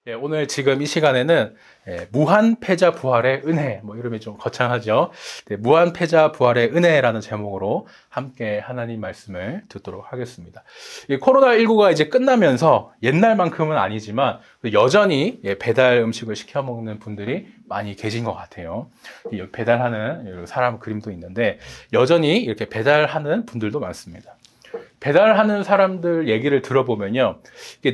예, 오늘 지금 이 시간에는 무한 패자 부활의 은혜, 뭐 이름이 좀 거창하죠. 네, 무한 패자 부활의 은혜라는 제목으로 함께 하나님 말씀을 듣도록 하겠습니다. 이 코로나19가 이제 끝나면서 옛날만큼은 아니지만 여전히 배달 음식을 시켜 먹는 분들이 많이 계신 것 같아요. 배달하는 사람 그림도 있는데 여전히 이렇게 배달하는 분들도 많습니다. 배달하는 사람들 얘기를 들어보면요,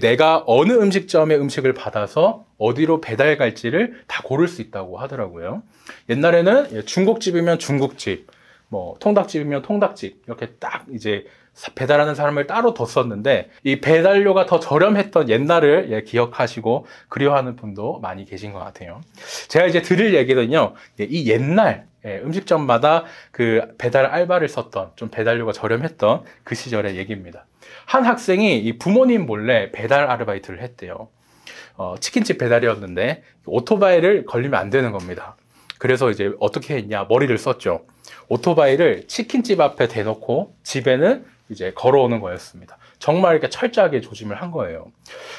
내가 어느 음식점의 음식을 받아서 어디로 배달 갈지를 다 고를 수 있다고 하더라고요. 옛날에는 중국집이면 중국집, 뭐 통닭집이면 통닭집 이렇게 딱 이제 배달하는 사람을 따로 뒀었는데 이 배달료가 더 저렴했던 옛날을 기억하시고 그리워하는 분도 많이 계신 것 같아요. 제가 이제 드릴 얘기는요, 이 옛날 음식점마다 그 배달 알바를 썼던, 좀 배달료가 저렴했던 그 시절의 얘기입니다. 한 학생이 이 부모님 몰래 배달 아르바이트를 했대요. 치킨집 배달이었는데 오토바이를 걸리면 안 되는 겁니다. 그래서 이제 어떻게 했냐, 머리를 썼죠. 오토바이를 치킨집 앞에 대놓고 집에는 이제 걸어오는 거였습니다. 정말 이렇게 철저하게 조짐을 한 거예요.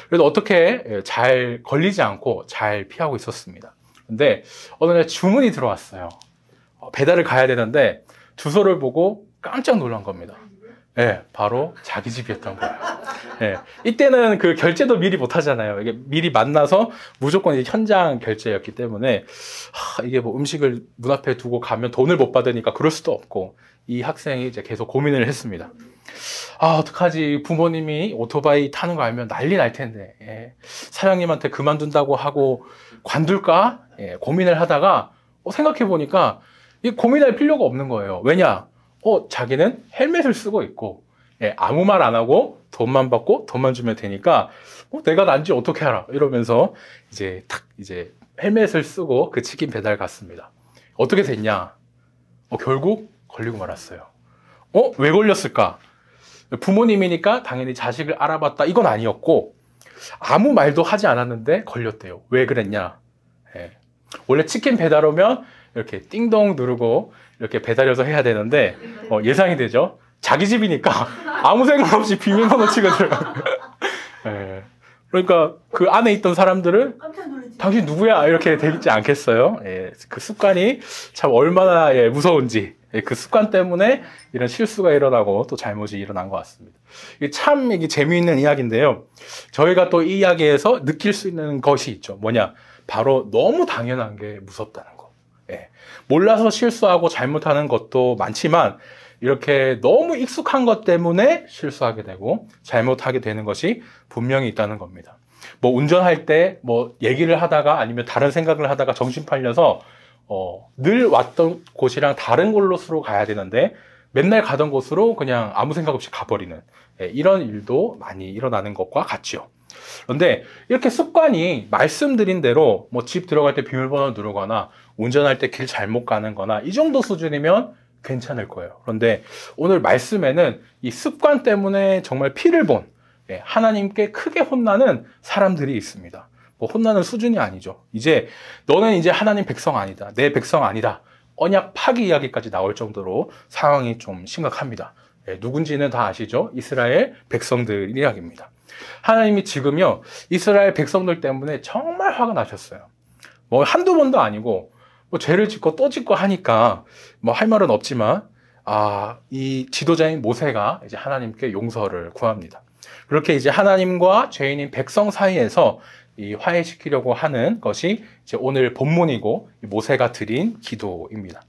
그래서 어떻게 잘 걸리지 않고 잘 피하고 있었습니다. 근데 어느 날 주문이 들어왔어요. 배달을 가야 되는데 주소를 보고 깜짝 놀란 겁니다. 네, 바로 자기 집이었던 거예요. 네, 이때는 그 결제도 미리 못 하잖아요. 이게 미리 만나서 무조건 이제 현장 결제였기 때문에 이게 뭐 음식을 문 앞에 두고 가면 돈을 못 받으니까 그럴 수도 없고, 이 학생이 이제 계속 고민을 했습니다. 어떡하지? 부모님이 오토바이 타는 거 알면 난리 날 텐데, 사장님한테 그만둔다고 하고 관둘까? 고민을 하다가 생각해 보니까 이 고민할 필요가 없는 거예요. 왜냐? 자기는 헬멧을 쓰고 있고, 아무 말 안 하고 돈만 받고 돈만 주면 되니까, 내가 난지 어떻게 알아? 이러면서 이제 헬멧을 쓰고 그 치킨 배달 갔습니다. 어떻게 됐냐? 결국 걸리고 말았어요. 왜 걸렸을까? 부모님이니까 당연히 자식을 알아봤다, 이건 아니었고, 아무 말도 하지 않았는데 걸렸대요. 왜 그랬냐? 원래 치킨 배달 오면 이렇게 띵동 누르고 이렇게 배달해서 해야 되는데 예상이 되죠? 자기 집이니까 아무 생각 없이 비밀번호 치고 들어가고요. 그러니까 그 안에 있던 사람들은 당신 누구야? 이렇게 되지 않겠어요? 그 습관이 참 얼마나 무서운지, 그 습관 때문에 이런 실수가 일어나고 또 잘못이 일어난 것 같습니다. 이게 참 재미있는 이야기인데요. 저희가 또 이 이야기에서 느낄 수 있는 것이 있죠. 뭐냐? 바로 너무 당연한 게 무섭다는 거. 몰라서 실수하고 잘못하는 것도 많지만 이렇게 너무 익숙한 것 때문에 실수하게 되고 잘못하게 되는 것이 분명히 있다는 겁니다. 뭐 운전할 때 뭐 얘기를 하다가 아니면 다른 생각을 하다가 정신 팔려서 늘 왔던 곳이랑 다른 곳으로 가야 되는데 맨날 가던 곳으로 그냥 아무 생각 없이 가버리는 이런 일도 많이 일어나는 것과 같죠. 그런데 이렇게 습관이 말씀드린 대로 뭐 집 들어갈 때 비밀번호 누르거나 운전할 때 길 잘못 가는 거나 이 정도 수준이면 괜찮을 거예요. 그런데 오늘 말씀에는 이 습관 때문에 정말 피를 본, 하나님께 크게 혼나는 사람들이 있습니다. 뭐 혼나는 수준이 아니죠. 너는 이제 하나님 백성 아니다, 내 백성 아니다, 언약 파기 이야기까지 나올 정도로 상황이 좀 심각합니다. 누군지는 다 아시죠? 이스라엘 백성들 이야기입니다. 하나님이 지금요, 이스라엘 백성들 때문에 정말 화가 나셨어요. 뭐 한두 번도 아니고, 뭐 죄를 짓고 또 짓고 하니까 뭐 할 말은 없지만, 이 지도자인 모세가 이제 하나님께 용서를 구합니다. 그렇게 이제 하나님과 죄인인 백성 사이에서 이 화해시키려고 하는 것이 이제 오늘 본문이고 모세가 드린 기도입니다.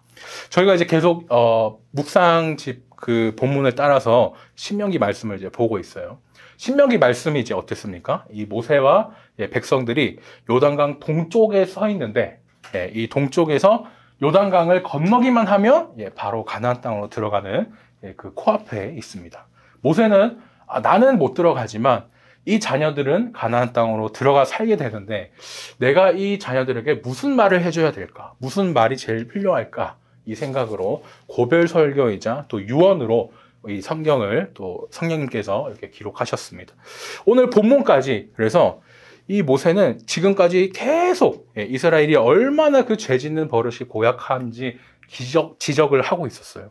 저희가 이제 계속 묵상집 그 본문을 따라서 신명기 말씀을 이제 보고 있어요. 신명기 말씀이 이제 어땠습니까? 이 모세와 백성들이 요단강 동쪽에 서 있는데, 이 동쪽에서 요단강을 건너기만 하면 바로 가나안 땅으로 들어가는 그 코앞에 있습니다. 모세는 나는 못 들어가지만 이 자녀들은 가나안 땅으로 들어가 살게 되는데 내가 이 자녀들에게 무슨 말을 해줘야 될까? 무슨 말이 제일 필요할까? 이 생각으로 고별 설교이자 또 유언으로 이 성경을 또 성령님께서 이렇게 기록하셨습니다. 오늘 본문까지, 그래서 이 모세는 지금까지 계속 이스라엘이 얼마나 그 죄 짓는 버릇이 고약한지 지적을 하고 있었어요.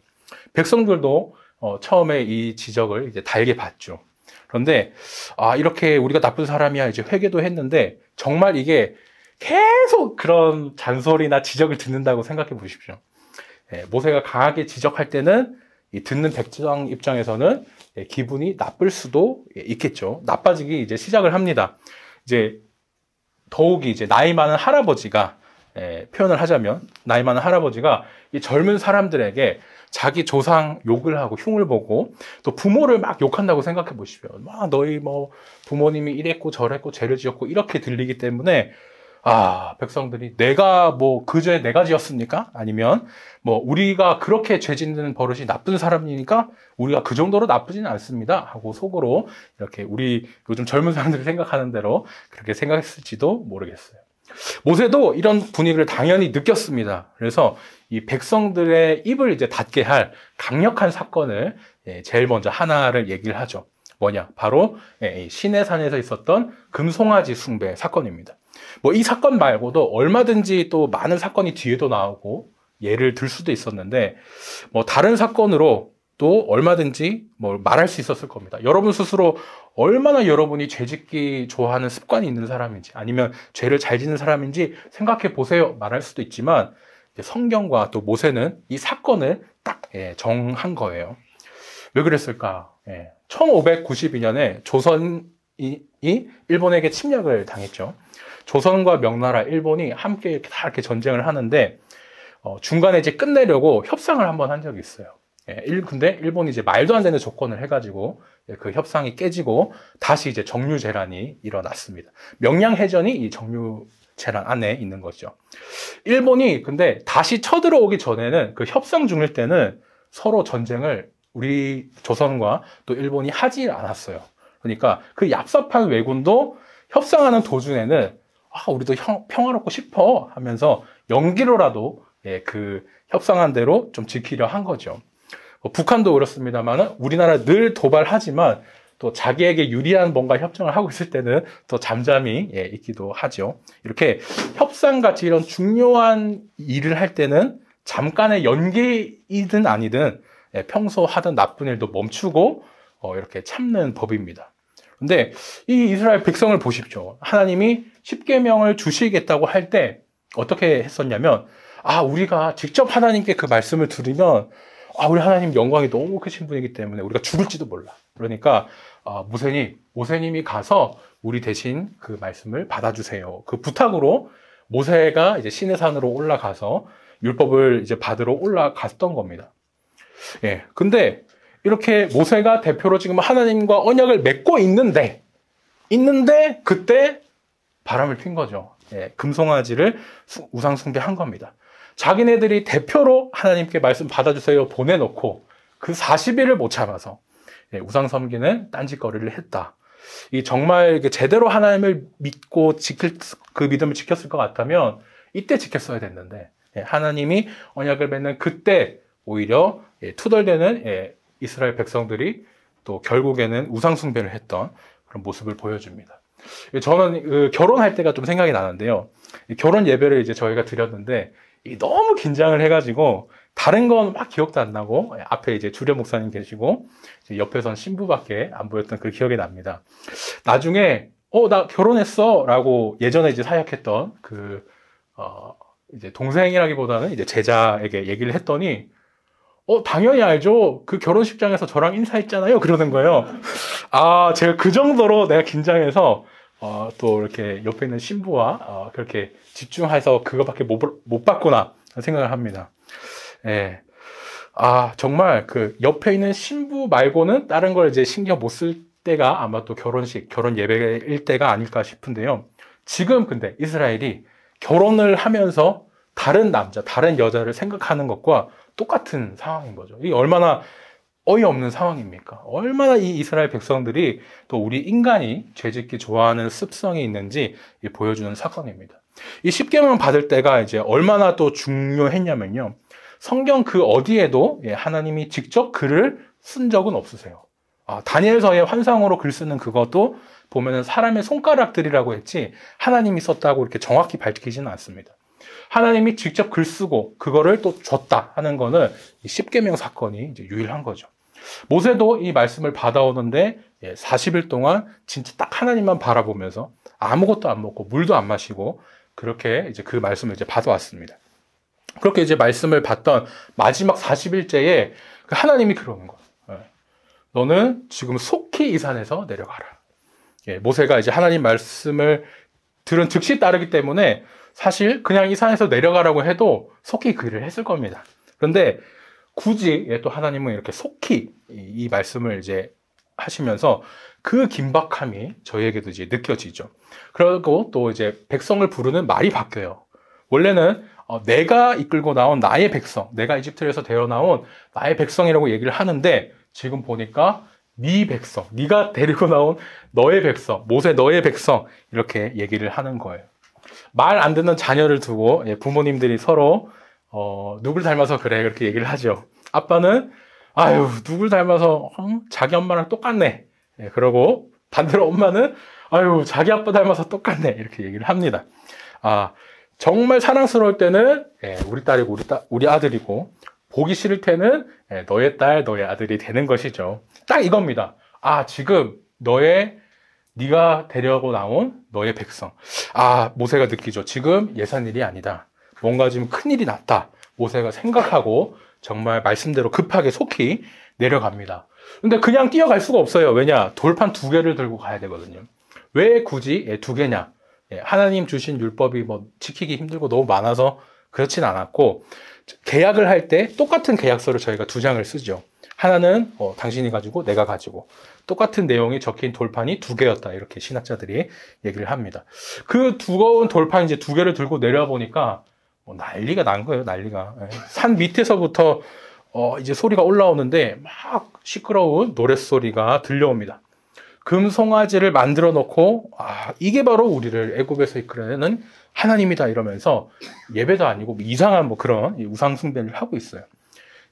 백성들도 처음에 이 지적을 이제 달게 봤죠. 그런데 이렇게 우리가 나쁜 사람이야 이제 회개도 했는데 정말 이게 계속 그런 잔소리나 지적을 듣는다고 생각해 보십시오. 모세가 강하게 지적할 때는 이 듣는 백성 입장에서는 기분이 나쁠 수도 있겠죠. 나빠지기 이제 시작을 합니다. 이제 더욱이 이제 나이 많은 할아버지가 표현을 하자면 나이 많은 할아버지가 이 젊은 사람들에게 자기 조상 욕을 하고 흉을 보고 또 부모를 막 욕한다고 생각해 보십시오. 막 너희 뭐 부모님이 이랬고 저랬고 죄를 지었고 이렇게 들리기 때문에 백성들이 내가 뭐 그 죄 내가 지었습니까? 아니면 뭐 우리가 그렇게 죄 짓는 버릇이 나쁜 사람이니까 우리가 그 정도로 나쁘지는 않습니다 하고 속으로 이렇게 우리 요즘 젊은 사람들이 생각하는 대로 그렇게 생각했을지도 모르겠어요. 모세도 이런 분위기를 당연히 느꼈습니다. 그래서 이 백성들의 입을 이제 닫게 할 강력한 사건을 제일 먼저 하나를 얘기를 하죠. 뭐냐? 바로 시내산에서 있었던 금송아지 숭배 사건입니다. 뭐 이 사건 말고도 얼마든지 또 많은 사건이 뒤에도 나오고 예를 들 수도 있었는데 뭐 다른 사건으로 또 얼마든지 뭐 말할 수 있었을 겁니다. 여러분 스스로 얼마나 여러분이 죄 짓기 좋아하는 습관이 있는 사람인지 아니면 죄를 잘 짓는 사람인지 생각해 보세요 말할 수도 있지만 성경과 또 모세는 이 사건을 딱 정한 거예요. 왜 그랬을까? 1592년에 조선이 일본에게 침략을 당했죠. 조선과 명나라, 일본이 함께 다 이렇게 전쟁을 하는데 중간에 이제 끝내려고 협상을 한번 한 적이 있어요. 근데 일본이 이제 말도 안 되는 조건을 해가지고 그 협상이 깨지고 다시 이제 정류재란이 일어났습니다. 명량해전이 이 정류재란 안에 있는 거죠. 일본이 근데 다시 쳐들어오기 전에는 그 협상 중일 때는 서로 전쟁을 우리 조선과 또 일본이 하지 않았어요. 그러니까 그 얍삽한 왜군도 협상하는 도중에는 우리도 평화롭고 싶어 하면서 연기로라도 그 협상한 대로 좀 지키려 한 거죠. 북한도 그렇습니다만 우리나라 늘 도발하지만 또 자기에게 유리한 뭔가 협정을 하고 있을 때는 또 잠잠히 있기도 하죠. 이렇게 협상같이 이런 중요한 일을 할 때는 잠깐의 연기이든 아니든 평소 하던 나쁜 일도 멈추고 이렇게 참는 법입니다. 근데 이 이스라엘 백성을 보십시오. 하나님이 십계명을 주시겠다고 할 때 어떻게 했었냐면 우리가 직접 하나님께 그 말씀을 들으면 우리 하나님 영광이 너무 크신 분이기 때문에 우리가 죽을지도 몰라. 그러니까 모세님이 가서 우리 대신 그 말씀을 받아주세요. 그 부탁으로 모세가 이제 시내산으로 올라가서 율법을 이제 받으러 올라갔던 겁니다. 근데 이렇게 모세가 대표로 지금 하나님과 언약을 맺고 있는데 그때 바람을 핀 거죠. 금송아지를 우상 숭배한 겁니다. 자기네들이 대표로 하나님께 말씀 받아주세요 보내놓고 그 40일을 못 참아서 우상 섬기는 딴짓거리를 했다. 이 정말 제대로 하나님을 믿고 그 믿음을 지켰을 것 같다면 이때 지켰어야 됐는데 하나님이 언약을 맺는 그때 오히려 투덜대는 이스라엘 백성들이 또 결국에는 우상 숭배를 했던 그런 모습을 보여줍니다. 저는 결혼할 때가 좀 생각이 나는데요. 결혼 예배를 이제 저희가 드렸는데 너무 긴장을 해가지고 다른 건 막 기억도 안 나고 앞에 이제 주례 목사님 계시고 옆에선 신부밖에 안 보였던 그 기억이 납니다. 나중에 나 결혼했어 라고 예전에 이제 사역했던 이제 동생이라기보다는 이제 제자에게 얘기를 했더니 당연히 알죠. 그 결혼식장에서 저랑 인사했잖아요. 그러는 거예요. 제가 그 정도로 내가 긴장해서 또 이렇게 옆에 있는 신부와 그렇게 집중해서 그거밖에 못 봤구나 생각을 합니다. 정말 그 옆에 있는 신부 말고는 다른 걸 이제 신경 못 쓸 때가 아마 또 결혼 예배일 때가 아닐까 싶은데요. 지금 근데 이스라엘이 결혼을 하면서 다른 남자, 다른 여자를 생각하는 것과 똑같은 상황인 거죠. 이게 얼마나 어이없는 상황입니까? 얼마나 이 이스라엘 백성들이 또 우리 인간이 죄짓기 좋아하는 습성이 있는지 보여주는 사건입니다. 이 십계명 받을 때가 이제 얼마나 또 중요했냐면요. 성경 그 어디에도 하나님이 직접 글을 쓴 적은 없으세요. 다니엘서의 환상으로 글 쓰는 그것도 보면은 사람의 손가락들이라고 했지 하나님이 썼다고 이렇게 정확히 밝히지는 않습니다. 하나님이 직접 글 쓰고 그거를 또 줬다 하는 거는 이 십계명 사건이 이제 유일한 거죠. 모세도 이 말씀을 받아오는데 40일 동안 진짜 딱 하나님만 바라보면서 아무것도 안 먹고 물도 안 마시고 그렇게 이제 그 말씀을 이제 받아왔습니다. 그렇게 이제 말씀을 받던 마지막 40일째에 하나님이 그러는 거예요. 너는 지금 속히 이 산에서 내려가라. 모세가 이제 하나님 말씀을 들은 즉시 따르기 때문에 사실 그냥 이 산에서 내려가라고 해도 속히 그 일을 했을 겁니다. 그런데 굳이 또 하나님은 이렇게 속히 이 말씀을 이제 하시면서 그 긴박함이 저희에게도 이제 느껴지죠. 그리고 또 이제 백성을 부르는 말이 바뀌어요. 원래는 내가 이끌고 나온 나의 백성, 내가 이집트에서 데려 나온 나의 백성이라고 얘기를 하는데 지금 보니까 네 백성, 네가 데리고 나온 너의 백성, 모세 너의 백성 이렇게 얘기를 하는 거예요. 말 안 듣는 자녀를 두고 부모님들이 서로 누굴 닮아서 그래 그렇게 얘기를 하죠. 아빠는 아유 누굴 닮아서 자기 엄마랑 똑같네. 그러고 반대로 엄마는 아유 자기 아빠 닮아서 똑같네 이렇게 얘기를 합니다. 정말 사랑스러울 때는 우리 딸이고 우리 아들이고 보기 싫을 때는 너의 딸 너의 아들이 되는 것이죠. 딱 이겁니다. 지금 네가 데려고 나온 너의 백성. 모세가 느끼죠. 지금 예산일이 아니다. 뭔가 지금 큰일이 났다. 모세가 생각하고 정말 말씀대로 급하게 속히 내려갑니다. 근데 그냥 뛰어갈 수가 없어요. 왜냐? 돌판 2개를 들고 가야 되거든요. 왜 굳이 2개냐? 하나님 주신 율법이 지키기 힘들고 너무 많아서 그렇진 않았고 계약을 할 때 똑같은 계약서를 저희가 2장을 쓰죠. 하나는 당신이 가지고 내가 가지고 똑같은 내용이 적힌 돌판이 2개였다 이렇게 신학자들이 얘기를 합니다. 그 두꺼운 돌판 이제 2개를 들고 내려보니까 난리가 난 거예요. 난리가. 산 밑에서부터 이제 소리가 올라오는데 막 시끄러운 노랫소리가 들려옵니다. 금송아지를 만들어 놓고 이게 바로 우리를 애굽에서 이끌어내는 하나님이다 이러면서 예배도 아니고 이상한 그런 우상 숭배를 하고 있어요.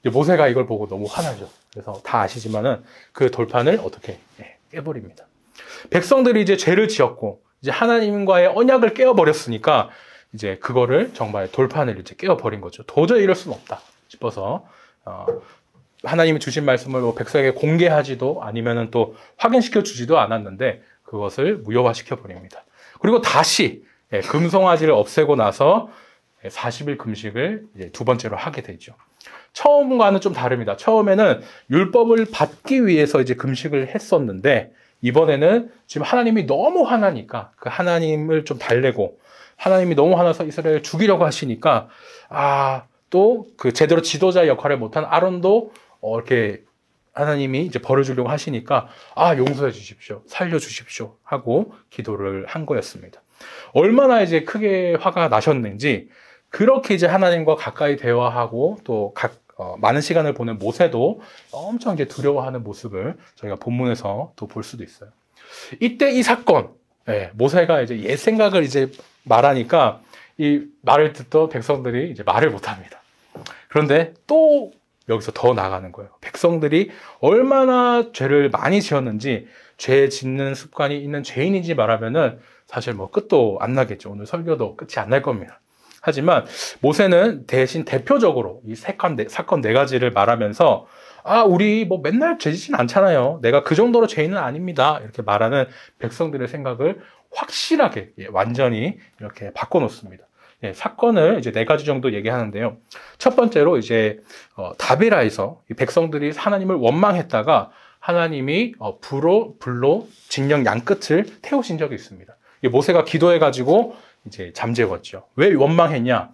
모세가 이걸 보고 너무 화나죠. 그래서 다 아시지만은 그 돌판을 어떻게 깨버립니다. 백성들이 이제 죄를 지었고 이제 하나님과의 언약을 깨어버렸으니까 이제 그거를 정말 돌판을 이제 깨어버린 거죠. 도저히 이럴 수는 없다 싶어서 하나님이 주신 말씀을 백성에게 공개하지도 아니면은 또 확인시켜 주지도 않았는데 그것을 무효화시켜 버립니다. 그리고 다시 금송아지를 없애고 나서 40일 금식을 이제 2번째로 하게 되죠. 처음과는 좀 다릅니다. 처음에는 율법을 받기 위해서 이제 금식을 했었는데 이번에는 지금 하나님이 너무 화나니까 그 하나님을 좀 달래고 하나님이 너무 화나서 이스라엘을 죽이려고 하시니까 또 그 제대로 지도자 역할을 못한 아론도 이렇게 하나님이 이제 벌을 주려고 하시니까 용서해 주십시오, 살려 주십시오 하고 기도를 한 거였습니다. 얼마나 이제 크게 화가 나셨는지 그렇게 이제 하나님과 가까이 대화하고 또 많은 시간을 보낸 모세도 엄청 이제 두려워하는 모습을 저희가 본문에서 또 볼 수도 있어요. 이때 이 사건, 모세가 이제 옛 생각을 이제 말하니까 이 말을 듣던 백성들이 이제 말을 못합니다. 그런데 또 여기서 더 나가는 거예요. 백성들이 얼마나 죄를 많이 지었는지 죄 짓는 습관이 있는 죄인인지 말하면은 사실 끝도 안 나겠죠. 오늘 설교도 끝이 안 날 겁니다. 하지만 모세는 대신 대표적으로 이 사건 4가지를 말하면서 우리 맨날 죄 짓진 않잖아요. 내가 그 정도로 죄인은 아닙니다. 이렇게 말하는 백성들의 생각을 확실하게 완전히 이렇게 바꿔놓습니다. 사건을 이제 4가지 정도 얘기하는데요. 첫 번째로 이제 다베라에서 백성들이 하나님을 원망했다가 하나님이 불로 진영 양끝을 태우신 적이 있습니다. 모세가 기도해가지고 이제 잠재웠죠. 왜 원망했냐?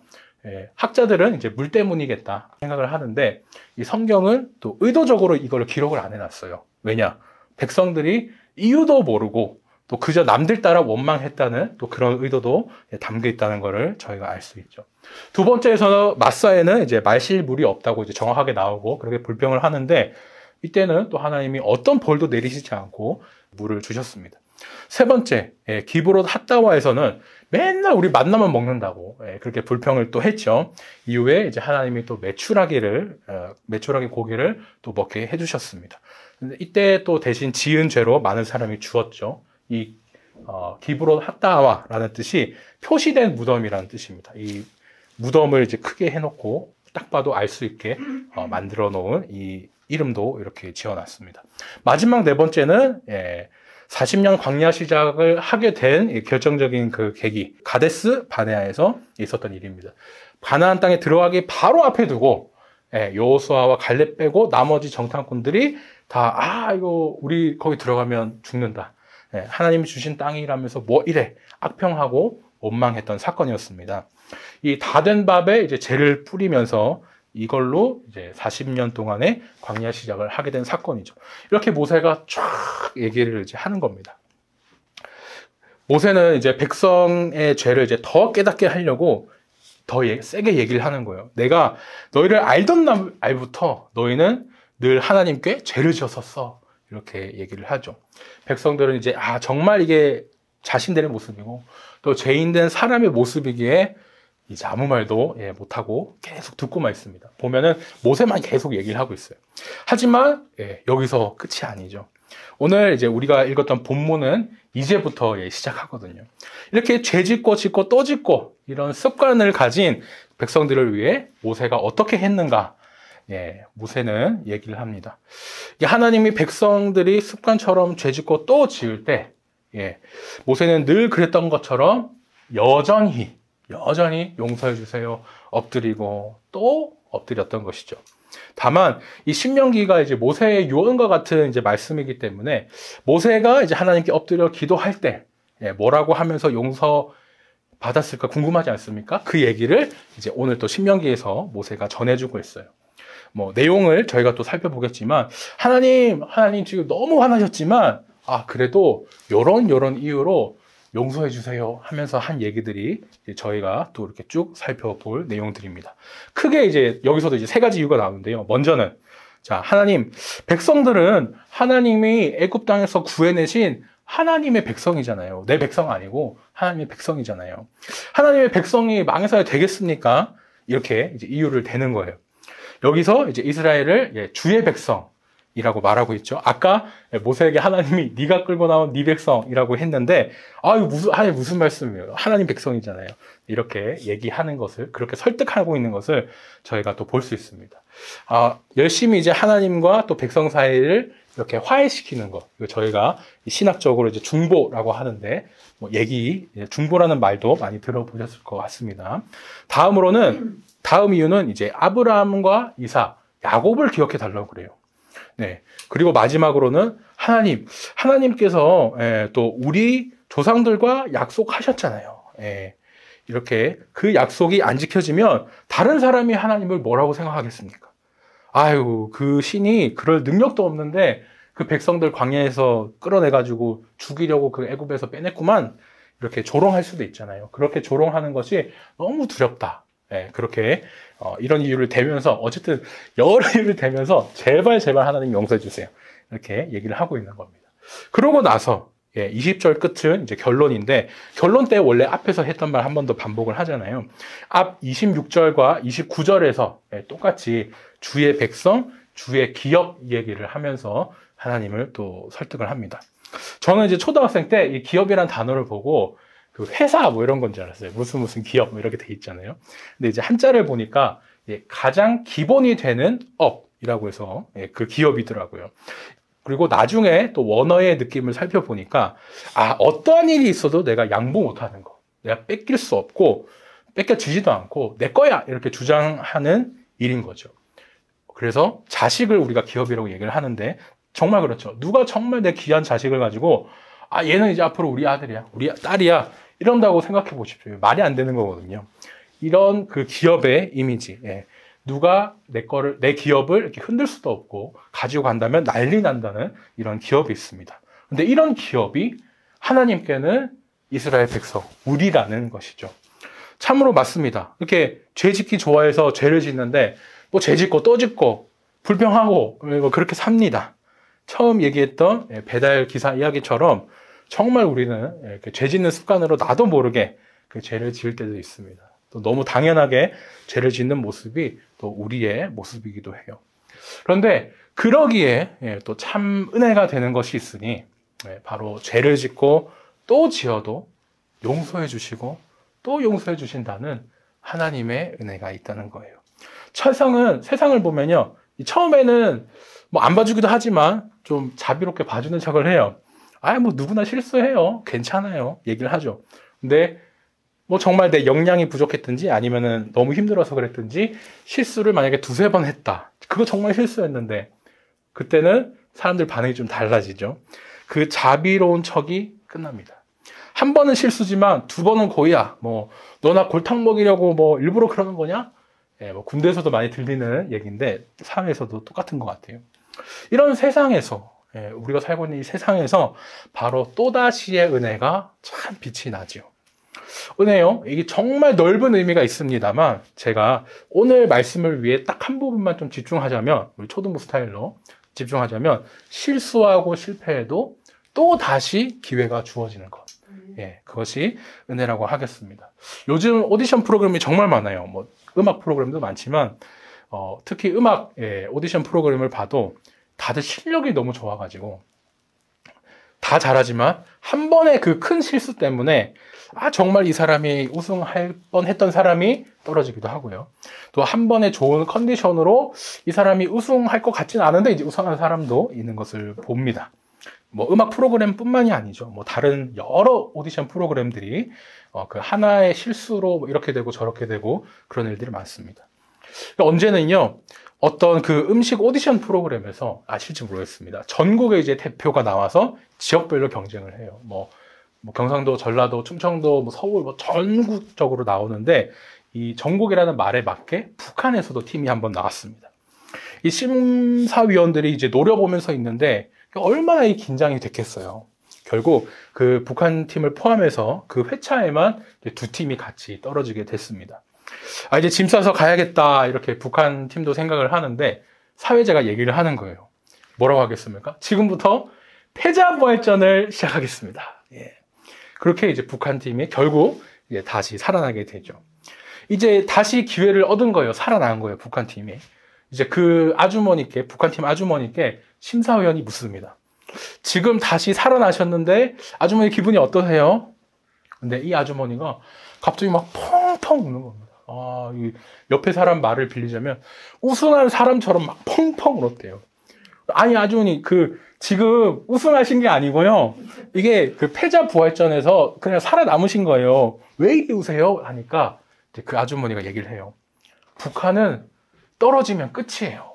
학자들은 이제 물 때문이겠다 생각을 하는데 이 성경은 또 의도적으로 이걸 기록을 안 해놨어요. 왜냐? 백성들이 이유도 모르고 또 그저 남들 따라 원망했다는 또 그런 의도도 담겨 있다는 것을 저희가 알 수 있죠. 2번째에서 마사에는 이제 마실 물이 없다고 이제 정확하게 나오고 그렇게 불평을 하는데 이때는 또 하나님이 어떤 벌도 내리시지 않고 물을 주셨습니다. 3번째, 기브롯 핫다와에서는 맨날 우리 만나만 먹는다고 그렇게 불평을 또 했죠. 이후에 이제 하나님이 또 메추라기 고기를 또 먹게 해주셨습니다. 근데 이때 또 대신 지은 죄로 많은 사람이 죽었죠. 이 기브롯 핫다와라는 뜻이 표시된 무덤이라는 뜻입니다. 이 무덤을 이제 크게 해놓고 딱 봐도 알 수 있게 만들어 놓은 이 이름도 이렇게 지어놨습니다. 마지막 네 번째는 40년 광야 시작을 하게 된 결정적인 그 계기, 가데스 바네아에서 있었던 일입니다. 가나안 땅에 들어가기 바로 앞에 두고 여호수아와 갈렙 빼고 나머지 정탐꾼들이 다 이거 우리 거기 들어가면 죽는다. 하나님이 주신 땅이라면서 뭐 이래 악평하고 원망했던 사건이었습니다. 이 다 된 밥에 이제 재를 뿌리면서 이걸로 이제 40년 동안의 광야 시작을 하게 된 사건이죠. 이렇게 모세가 쫙 얘기를 이제 하는 겁니다. 모세는 이제 백성의 죄를 이제 더 깨닫게 하려고 더 세게 얘기를 하는 거예요. 내가 너희를 알던 날부터 너희는 늘 하나님께 죄를 지었었어. 이렇게 얘기를 하죠. 백성들은 이제 정말 이게 자신들의 모습이고 또 죄인된 사람의 모습이기에 이제 아무 말도 못하고 계속 듣고만 있습니다. 보면은 모세만 계속 얘기를 하고 있어요. 하지만 여기서 끝이 아니죠. 오늘 이제 우리가 읽었던 본문은 이제부터 시작하거든요. 이렇게 죄 짓고 또 짓고 이런 습관을 가진 백성들을 위해 모세가 어떻게 했는가? 모세는 얘기를 합니다. 하나님이 백성들이 습관처럼 죄 짓고 또 지을 때 모세는 늘 그랬던 것처럼 여전히 용서해 주세요. 엎드리고 또 엎드렸던 것이죠. 다만 이 신명기가 이제 모세의 유언과 같은 이제 말씀이기 때문에 모세가 이제 하나님께 엎드려 기도할 때 뭐라고 하면서 용서 받았을까 궁금하지 않습니까? 그 얘기를 이제 오늘 또 신명기에서 모세가 전해주고 있어요. 뭐 내용을 저희가 또 살펴보겠지만 하나님 지금 너무 화나셨지만 그래도 요런 이유로 용서해 주세요 하면서 한 얘기들이 저희가 또 이렇게 쭉 살펴볼 내용들입니다. 크게 이제 여기서도 이제 세 가지 이유가 나오는데요. 먼저는 하나님, 백성들은 하나님이 애굽 땅에서 구해내신 하나님의 백성이잖아요. 내 백성 아니고 하나님의 백성이잖아요. 하나님의 백성이 망해서야 되겠습니까? 이렇게 이제 이유를 대는 거예요. 여기서 이제 이스라엘을 주의 백성이라고 말하고 있죠. 아까 모세에게 하나님이 네가 끌고 나온 네 백성이라고 했는데 이거 무슨 말씀이에요? 하나님 백성이잖아요. 이렇게 얘기하는 것을 그렇게 설득하고 있는 것을 저희가 또 볼 수 있습니다. 열심히 이제 하나님과 또 백성 사이를 이렇게 화해시키는 것. 이거 저희가 신학적으로 이제 중보라고 하는데 중보라는 말도 많이 들어보셨을 것 같습니다. 다음 이유는 이제 아브라함과 이삭, 야곱을 기억해 달라고 그래요. 그리고 마지막으로는 하나님께서 또 우리 조상들과 약속하셨잖아요. 이렇게 그 약속이 안 지켜지면 다른 사람이 하나님을 뭐라고 생각하겠습니까? 그 신이 그럴 능력도 없는데 그 백성들 광야에서 끌어내가지고 죽이려고 그 애굽에서 빼냈구만. 이렇게 조롱할 수도 있잖아요. 그렇게 조롱하는 것이 너무 두렵다. 그렇게 이런 이유를 대면서 어쨌든 여러 이유를 대면서 제발 하나님 용서해 주세요. 이렇게 얘기를 하고 있는 겁니다. 그러고 나서 20절 끝은 이제 결론인데 결론 때 원래 앞에서 했던 말 한 번 더 반복을 하잖아요. 앞 26절과 29절에서 똑같이 주의 백성, 주의 기업 얘기를 하면서 하나님을 또 설득을 합니다. 저는 이제 초등학생 때 이 기업이란 단어를 보고 그 회사 뭐 이런 건 줄 알았어요. 무슨 기업 뭐 이렇게 돼 있잖아요. 근데 이제 한자를 보니까 가장 기본이 되는 업이라고 해서 그 기업이더라고요. 그리고 나중에 또 원어의 느낌을 살펴보니까 어떠한 일이 있어도 내가 양보 못하는 거, 내가 뺏길 수 없고 뺏겨지지도 않고 내 거야 이렇게 주장하는 일인 거죠. 그래서 자식을 우리가 기업이라고 얘기를 하는데 정말 그렇죠. 누가 정말 내 귀한 자식을 가지고 얘는 이제 앞으로 우리 아들이야, 우리 딸이야 이런다고 생각해 보십시오. 말이 안 되는 거거든요. 이런 그 기업의 이미지, 누가 내 기업을 이렇게 흔들 수도 없고 가지고 간다면 난리 난다는 이런 기업이 있습니다. 근데 이런 기업이 하나님께는 이스라엘 백성, 우리라는 것이죠. 참으로 맞습니다. 이렇게 죄 짓기 좋아해서 죄를 짓는데 뭐 죄 짓고 또 짓고 불평하고 그렇게 삽니다. 처음 얘기했던 배달 기사 이야기처럼 정말 우리는 이렇게 죄 짓는 습관으로 나도 모르게 그 죄를 지을 때도 있습니다. 또 너무 당연하게 죄를 짓는 모습이 또 우리의 모습이기도 해요. 그런데 그러기에 또 참 은혜가 되는 것이 있으니 바로 죄를 짓고 또 지어도 용서해 주시고 또 용서해 주신다는 하나님의 은혜가 있다는 거예요. 세상을 보면요. 처음에는 뭐 안 봐주기도 하지만 좀 자비롭게 봐주는 척을 해요. 뭐 누구나 실수해요. 괜찮아요. 얘기를 하죠. 근데 뭐 정말 내 역량이 부족했든지 아니면은 너무 힘들어서 그랬든지 실수를 만약에 두세 번 했다. 그거 정말 실수였는데 그때는 사람들 반응이 좀 달라지죠. 그 자비로운 척이 끝납니다. 한 번은 실수지만 두 번은 고의야. 뭐 너나 골탕 먹이려고 뭐 일부러 그러는 거냐? 뭐 군대에서도 많이 들리는 얘기인데 사회에서도 똑같은 것 같아요. 이런 세상에서 우리가 살고 있는 이 세상에서 바로 또다시의 은혜가 참 빛이 나죠. 은혜요, 이게 정말 넓은 의미가 있습니다만 제가 오늘 말씀을 위해 딱 한 부분만 좀 집중하자면, 우리 초등부 스타일로 집중하자면 실수하고 실패해도 또 다시 기회가 주어지는 것. 그것이 은혜라고 하겠습니다. 요즘 오디션 프로그램이 정말 많아요. 뭐 음악 프로그램도 많지만 특히 음악 오디션 프로그램을 봐도 다들 실력이 너무 좋아가지고 다 잘하지만 한 번의 그 큰 실수 때문에 정말 이 사람이 우승할 뻔했던 사람이 떨어지기도 하고요. 또 한 번의 좋은 컨디션으로 이 사람이 우승할 것 같지는 않은데 이제 우승한 사람도 있는 것을 봅니다. 뭐 음악 프로그램뿐만이 아니죠. 뭐 다른 여러 오디션 프로그램들이 그 하나의 실수로 뭐 이렇게 되고 저렇게 되고 그런 일들이 많습니다. 그러니까 언제는요, 어떤 그 음식 오디션 프로그램에서 아실지 모르겠습니다. 전국에 이제 대표가 나와서 지역별로 경쟁을 해요. 뭐 경상도, 전라도, 충청도, 뭐 서울, 뭐 전국적으로 나오는데 이 전국이라는 말에 맞게 북한에서도 팀이 한번 나왔습니다. 이 심사위원들이 이제 노려보면서 있는데 얼마나 이 긴장이 됐겠어요. 결국 그 북한 팀을 포함해서 그 회차에만 두 팀이 같이 떨어지게 됐습니다. 이제 짐 싸서 가야겠다 이렇게 북한 팀도 생각을 하는데 사회자가 얘기를 하는 거예요. 뭐라고 하겠습니까? 지금부터 패자부활전을 시작하겠습니다. 그렇게 이제 북한 팀이 결국 이제 다시 살아나게 되죠. 이제 다시 기회를 얻은 거예요. 살아난 거예요. 북한 팀이. 이제 그 아주머니께, 북한 팀 아주머니께 심사위원이 묻습니다. 지금 다시 살아나셨는데 아주머니 기분이 어떠세요? 근데 이 아주머니가 갑자기 막 펑펑 우는 겁니다. 이 옆에 사람 말을 빌리자면 우승한 사람처럼 막 펑펑 울었대요. 아니 아주머니 지금 우승하신 게 아니고요. 이게 그 패자 부활전에서 그냥 살아남으신 거예요. 왜 이리 우세요? 하니까 그 아주머니가 얘기를 해요. 북한은 떨어지면 끝이에요.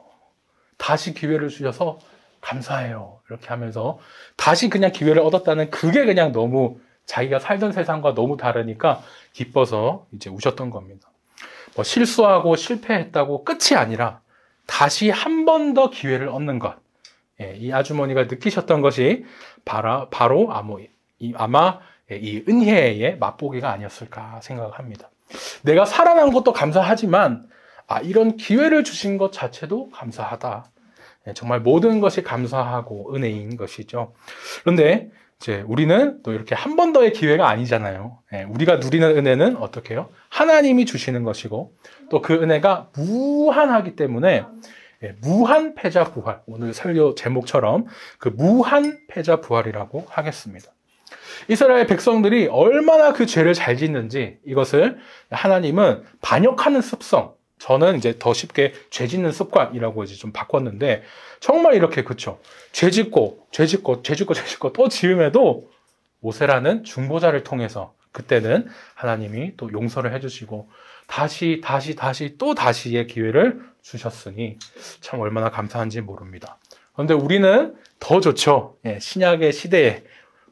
다시 기회를 주셔서 감사해요. 이렇게 하면서 다시 그냥 기회를 얻었다는 그게 그냥 너무 자기가 살던 세상과 너무 다르니까 기뻐서 이제 우셨던 겁니다. 뭐 실수하고 실패했다고 끝이 아니라 다시 한 번 더 기회를 얻는 것. 이 아주머니가 느끼셨던 것이 바로 아마 이 은혜의 맛보기가 아니었을까 생각합니다. 내가 살아난 것도 감사하지만 이런 기회를 주신 것 자체도 감사하다. 정말 모든 것이 감사하고 은혜인 것이죠. 그런데 이제 우리는 또 이렇게 한 번 더의 기회가 아니잖아요. 우리가 누리는 은혜는 어떻게 해요? 하나님이 주시는 것이고 또 그 은혜가 무한하기 때문에 무한 패자 부활, 오늘 설교 제목처럼 그 무한 패자 부활이라고 하겠습니다. 이스라엘 백성들이 얼마나 그 죄를 잘 짓는지 이것을 하나님은 반역하는 습성, 저는 이제 더 쉽게 죄 짓는 습관이라고 이제 좀 바꿨는데 정말 이렇게 그쵸? 죄 짓고 또 지음에도 모세라는 중보자를 통해서 그때는 하나님이 또 용서를 해주시고 다시 또 다시의 기회를 주셨으니 참 얼마나 감사한지 모릅니다. 그런데 우리는 더 좋죠. 신약의 시대에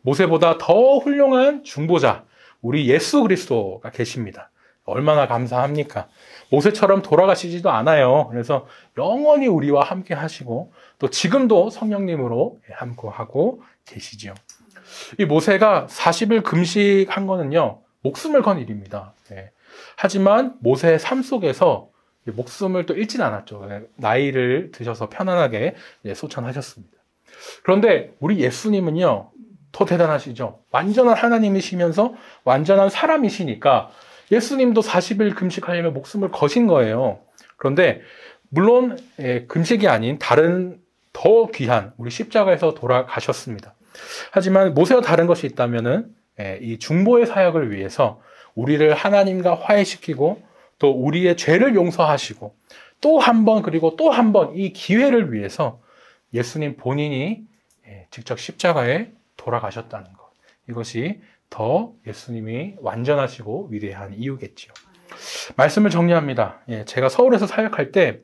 모세보다 더 훌륭한 중보자, 우리 예수 그리스도가 계십니다. 얼마나 감사합니까? 모세처럼 돌아가시지도 않아요. 그래서 영원히 우리와 함께 하시고 또 지금도 성령님으로 함께하고 계시죠. 이 모세가 40일 금식한 거는요, 목숨을 건 일입니다. 하지만 모세의 삶 속에서 목숨을 또 잃진 않았죠. 나이를 드셔서 편안하게 소천하셨습니다. 그런데 우리 예수님은요, 더 대단하시죠. 완전한 하나님이시면서 완전한 사람이시니까 예수님도 40일 금식하려면 목숨을 거신 거예요. 그런데 물론 금식이 아닌 다른 더 귀한 우리 십자가에서 돌아가셨습니다. 하지만 모세와 다른 것이 있다면은 이 중보의 사역을 위해서 우리를 하나님과 화해시키고 또 우리의 죄를 용서하시고 또 한 번 그리고 또 한 번 이 기회를 위해서 예수님 본인이 직접 십자가에 돌아가셨다는 것. 이것이 더 예수님이 완전하시고 위대한 이유겠지요. 말씀을 정리합니다. 제가 서울에서 사역할 때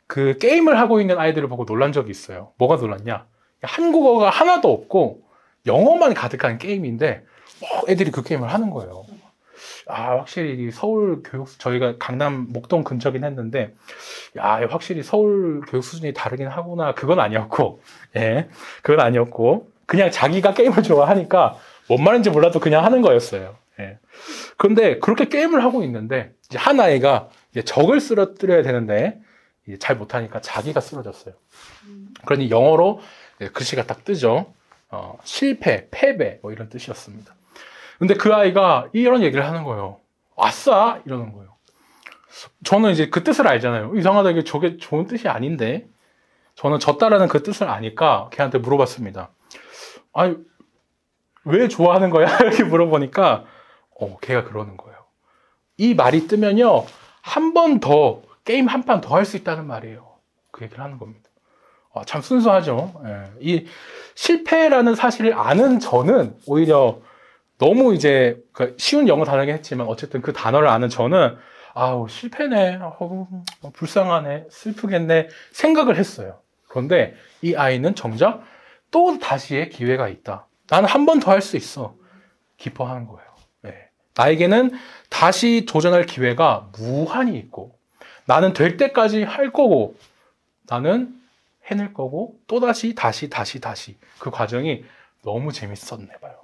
그 게임을 하고 있는 아이들을 보고 놀란 적이 있어요. 뭐가 놀랐냐? 한국어가 하나도 없고 영어만 가득한 게임인데 애들이 그 게임을 하는 거예요. 확실히 서울 교육, 저희가 강남 목동 근처긴 했는데, 확실히 서울 교육 수준이 다르긴 하구나. 그건 아니었고, 그건 아니었고, 그냥 자기가 게임을 좋아하니까 뭔 말인지 몰라도 그냥 하는 거였어요. 그런데 그렇게 게임을 하고 있는데, 이제 한 아이가 이제 적을 쓰러뜨려야 되는데, 이제 잘 못하니까 자기가 쓰러졌어요. 그러니 영어로 글씨가 딱 뜨죠. 실패, 패배, 뭐 이런 뜻이었습니다. 근데 그 아이가 이런 얘기를 하는 거예요. 아싸! 이러는 거예요. 저는 이제 그 뜻을 알잖아요. 이상하다, 이게 저게 좋은 뜻이 아닌데. 저는 졌다라는 그 뜻을 아니까 걔한테 물어봤습니다. 아니, 왜 좋아하는 거야? 이렇게 물어보니까, 걔가 그러는 거예요. 이 말이 뜨면요, 한 번 더, 게임 한 판 더 할 수 있다는 말이에요. 그 얘기를 하는 겁니다. 참 순수하죠. 이 실패라는 사실을 아는 저는 오히려 너무 이제 쉬운 영어 단어긴 했지만 어쨌든 그 단어를 아는 저는 실패네, 불쌍하네, 슬프겠네 생각을 했어요. 그런데 이 아이는 정작 또 다시의 기회가 있다. 나는 한 번 더 할 수 있어. 기뻐하는 거예요. 나에게는 다시 도전할 기회가 무한히 있고 나는 될 때까지 할 거고 나는 해낼 거고 또다시 다시 그 과정이 너무 재밌었네 봐요.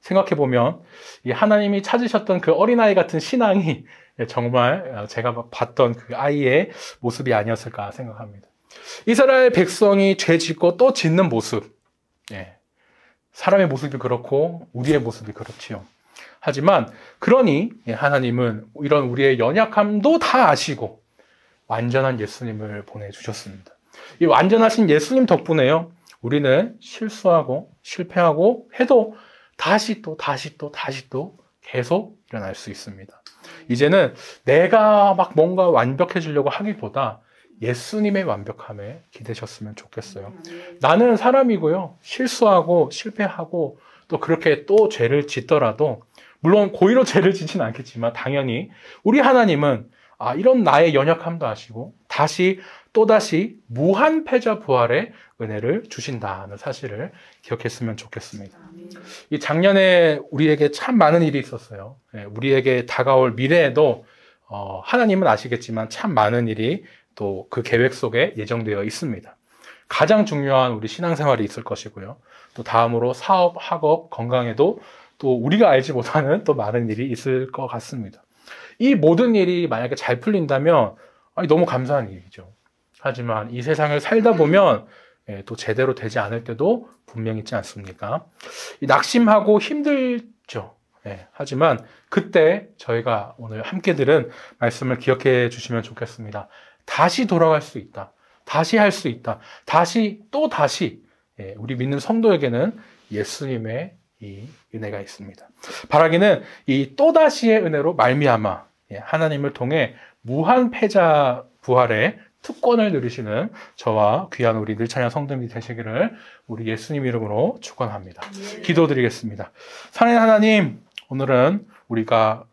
생각해보면 이 하나님이 찾으셨던 그 어린아이 같은 신앙이 정말 제가 봤던 그 아이의 모습이 아니었을까 생각합니다. 이스라엘 백성이 죄 짓고 또 짓는 모습, 사람의 모습이 그렇고 우리의 모습이 그렇지요. 하지만 그러니 하나님은 이런 우리의 연약함도 다 아시고 완전한 예수님을 보내주셨습니다. 이 완전하신 예수님 덕분에요, 우리는 실수하고 실패하고 해도 다시 또 계속 일어날 수 있습니다. 이제는 내가 막 뭔가 완벽해지려고 하기보다 예수님의 완벽함에 기대셨으면 좋겠어요. 나는 사람이고요, 실수하고 실패하고 또 그렇게 또 죄를 짓더라도, 물론 고의로 죄를 짓지는 않겠지만 당연히 우리 하나님은 이런 나의 연약함도 아시고 또다시 무한 패자 부활의 은혜를 주신다는 사실을 기억했으면 좋겠습니다. 이 작년에 우리에게 참 많은 일이 있었어요. 우리에게 다가올 미래에도 하나님은 아시겠지만 참 많은 일이 또 그 계획 속에 예정되어 있습니다. 가장 중요한 우리 신앙생활이 있을 것이고요. 또 다음으로 사업, 학업, 건강에도 또 우리가 알지 못하는 또 많은 일이 있을 것 같습니다. 이 모든 일이 만약에 잘 풀린다면 너무 감사한 일이죠. 하지만 이 세상을 살다 보면 또 제대로 되지 않을 때도 분명히 있지 않습니까? 낙심하고 힘들죠. 하지만 그때 저희가 오늘 함께 들은 말씀을 기억해 주시면 좋겠습니다. 다시 돌아갈 수 있다. 다시 할 수 있다. 다시 우리 믿는 성도에게는 예수님의 이 은혜가 있습니다. 바라기는 이 또다시의 은혜로 말미암아 하나님을 통해 무한 패자 부활의 특권을 누리시는 저와 귀한 우리 늘찬양 성도님이 되시기를 우리 예수님 이름으로 축원합니다. 기도드리겠습니다. 살아있는 하나님, 오늘은 우리가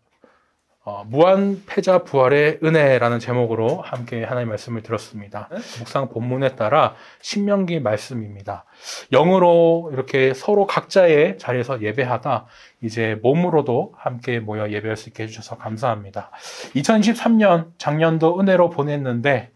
무한 패자 부활의 은혜라는 제목으로 함께 하나님의 말씀을 들었습니다. 묵상 본문에 따라 신명기 말씀입니다. 영으로 이렇게 서로 각자의 자리에서 예배하다 이제 몸으로도 함께 모여 예배할 수 있게 해주셔서 감사합니다. 2023년 작년도 은혜로 보냈는데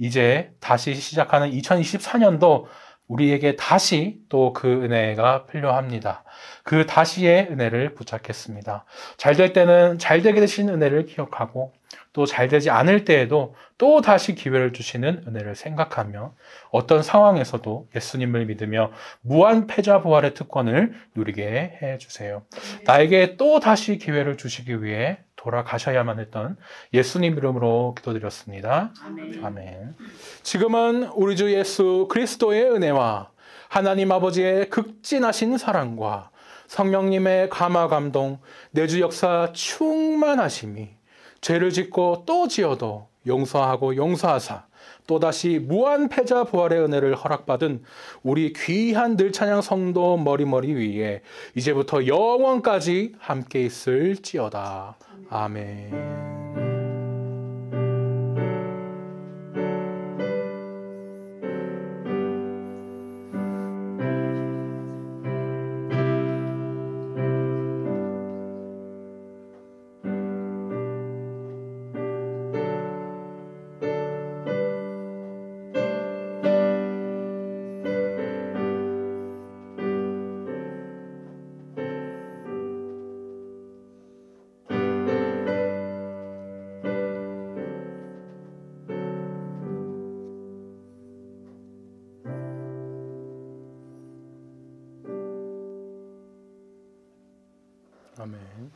이제 다시 시작하는 2024년도 우리에게 다시 또 그 은혜가 필요합니다. 그 다시의 은혜를 부탁했습니다. 잘 될 때는 잘 되게 되신 은혜를 기억하고 또 잘 되지 않을 때에도 또 다시 기회를 주시는 은혜를 생각하며 어떤 상황에서도 예수님을 믿으며 무한 패자 부활의 특권을 누리게 해주세요. 나에게 또 다시 기회를 주시기 위해 돌아가셔야만 했던 예수님 이름으로 기도드렸습니다. 아멘. 지금은 우리 주 예수 그리스도의 은혜와 하나님 아버지의 극진하신 사랑과 성령님의 감화 감동, 내주 역사 충만하심이 죄를 짓고 또 지어도 용서하고 용서하사 또다시 무한 패자 부활의 은혜를 허락받은 우리 귀한 늘찬양 성도 머리머리 위에 이제부터 영원까지 함께 있을지어다. 아멘. 아멘.